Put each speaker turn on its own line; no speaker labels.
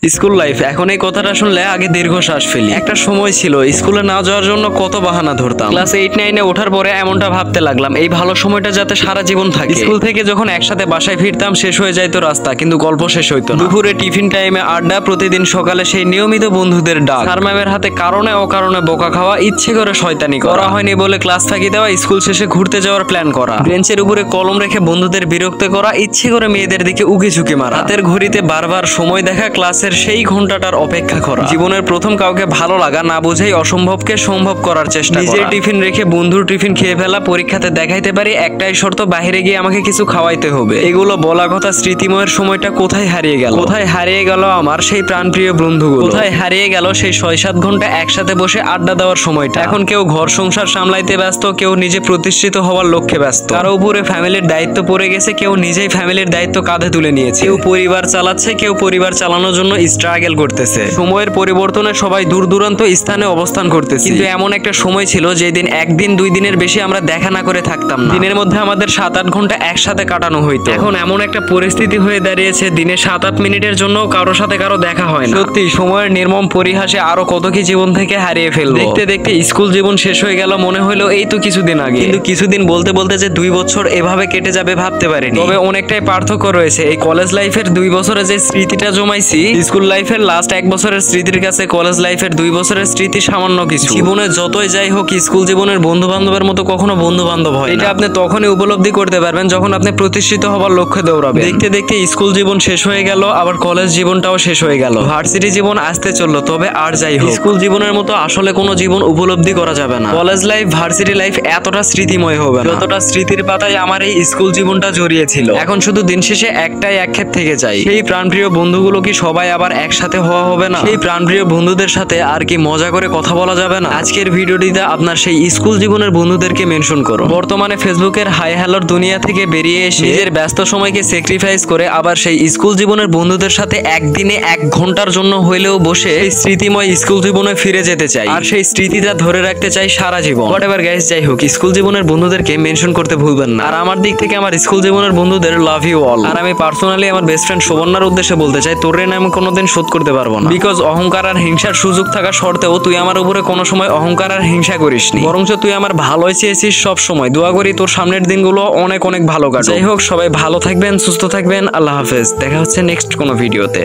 School life, এখন এই কথাটা শুনলে আগে দীর্ঘশ্বাস ফেলি। একটা সময় ছিল স্কুলে না যাওয়ার জন্য কত বাহানা ধরতাম। ক্লাস 8-9-এ ওঠার পরে এমনটা ভাবতে লাগলাম, এই ভালো সময়টা যাতে সারা জীবন থাকে। স্কুল থেকে যখন একসাথে বাসায় ফিরতাম, শেষ হয়ে যাইতো রাস্তা, কিন্তু গল্প শেষ হইতো না। দুপুরে টিফিন টাইমে আড্ডা, প্রতিদিন সকালে সেই নিয়মিত বন্ধুদের ডাক, স্যার ম্যামের হাতে কারণে অকারণে বোকা খাওয়া, ইচ্ছে করে শয়তানি করা হয়নি বলে ক্লাস ফাঁকি দেওয়া, স্কুল শেষে ঘুরতে যাওয়ার প্ল্যান করা, বেঞ্চের উপরে কলম রেখে বন্ধুদের বিরক্ত করা, ইচ্ছে করে মেয়েদের দিকে উকি ঝুঁকি মারা, হাতের ঘড়িতে বারবার সময় দেখা, ক্লাসের সেই ঘন্টাটার অপেক্ষা করা, জীবনের প্রথম কাউকে ভালো লাগা না বুঝেই অসম্ভবকে সম্ভব করার চেষ্টা, নিজের টিফিন রেখে বন্ধুর টিফিন খেয়ে ফেলা, পরীক্ষাতে দেখাইতে পারি একটাই শর্ত, বাইরে গিয়ে আমাকে কিছু খাওয়াইতে হবে। এগুলো বলা কথা, স্মৃতিময়ের সময়টা কোথায় হারিয়ে গেল? কোথায় হারিয়ে গেল আমার সেই প্রাণপ্রিয় বন্ধুগুলো? কোথায় হারিয়ে গেল সেই 6-7 ঘন্টা একসাথে বসে আড্ডা দেওয়ার সময়টা? এখন কেউ ঘর সংসার সামলাইতে ব্যস্ত, কেউ নিজে প্রতিষ্ঠিত হওয়ার লক্ষ্যে ব্যস্ত, কারো উপরে ফ্যামিলির দায়িত্ব পড়ে গেছে, কেউ নিজেই ফ্যামিলির দায়িত্ব কাঁধে তুলে নিয়েছে, কেউ পরিবার চালাচ্ছে, কেউ পরিবার চালানোর জন্য স্ট্রাগল করতেছে। সময়ের পরিবর্তনে সবাই দূর দূরান্ত স্থানে অবস্থান করতেছে, কিন্তু এমন একটা সময় ছিল যেদিন 1-2 দিনের বেশি আমরা দেখা না করে থাকতাম না। দিনের মধ্যে আমাদের 7-8 ঘন্টা একসাথে কাটানো হইতো। এখন এমন একটা পরিস্থিতি হয়ে দাঁড়িয়েছে, দিনে 7-8 মিনিটের জন্য কারোর সাথে কারো দেখা হয় না। সত্যি সময়ের নির্মম পরিহাসে আরো কত কি জীবন থেকে হারিয়ে ফেলবো। দেখতে দেখতে স্কুল জীবন শেষ হয়ে গেল, মনে হলো এই তো কিছুদিন আগে, কিন্তু কিছুদিন বলতে বলতে যে 2 বছর এভাবে কেটে যাবে ভাবতে পারিনি। তবে অনেকটাই পার্থক্য রয়েছে। এই কলেজ লাইফের 2 বছরে যে স্মৃতিটা জমাইছি, স্কুল লাইফের লাস্ট 1 বছরের স্মৃতির কাছে কলেজ লাইফের 2 বছরের স্মৃতি সামান্য কিছু। জীবনে যতই যাই হোক, স্কুল জীবনের বন্ধু বান্ধবের মতো কখনো বন্ধু বান্ধব হয় না। এটা আপনি তখনই উপলব্ধি করতে পারবেন যখন আপনি প্রতিষ্ঠিত হওয়ার লক্ষ্যে দৌড়াবেন। দেখতে দেখতে স্কুল জীবন শেষ হয়ে গেল, আবার কলেজ জীবনটাও শেষ হয়ে গেল, ভার্সিটি জীবন আসতে চললো। তবে আর যাই হোক, স্কুল জীবনের মতো আসলে কোনো জীবন উপলব্ধি করা যাবে না। কলেজ লাইফ, ভার্সিটি লাইফ এতটা স্মৃতিময় হবে না যতটা স্মৃতির পাতায় আমার এই স্কুল জীবনটা জড়িয়ে ছিল। এখন শুধু দিন শেষে একটাই আক্ষেপ থেকে যায়, সেই প্রাণপ্রিয় বন্ধুগুলো কি সবাই আবার একসাথে হওয়া হবে না? সেই প্রাণপ্রিয় বন্ধুদের সাথে আর কি মজা করে কথা বলা যাবে না? আজকের ভিডিওটিতে আপনার সেই স্কুল জীবনের বন্ধুদেরকে মেনশন করুন। বর্তমানে ফেসবুকের হাই হ্যালোর দুনিয়া থেকে বেরিয়ে এসে নিজের ব্যস্ত সময়কে স্যাক্রিফাইস করে আবার সেই স্কুল জীবনের বন্ধুদের সাথে একদিনে 1 ঘন্টার জন্য হইলেও বসে এই স্মৃতিময় স্কুল জীবনে ফিরে যেতে চাই, আর সেই স্মৃতিটা ধরে রাখতে চাই সারা জীবন। হোয়াটএভার গাইস, যাই হোক, স্কুল জীবনের বন্ধুদেরকে মেনশন করতে ভুলবেন না। আর আমার দিক থেকে আমার স্কুল জীবনের বন্ধুদের লাভ ইউ অল। আর আমি পার্সোনালি আমার বেস্ট ফ্রেন্ড সুবর্ণার উদ্দেশ্যে বলতে চাই, তোর ঋণ আমি কোনোদিন শোধ করতে পারবো না। বিকজ অহংকার আর হিংসার সুযোগ থাকা সত্ত্বেও তুই আমার উপরে কোনো সময় অহংকার আর হিংসা করিসনি, বরঞ্চ তুই আমার ভালোই চেয়েছিস সব সময়। দোয়া করি তোর সামনের দিনগুলো অনেক অনেক ভালো কাটুক। যাই হোক, সবাই ভালো থাকবেন, সুস্থ থাকবেন, আল্লাহ হাফেজ। দেখা হচ্ছে নেক্সট কোনো ভিডিওতে।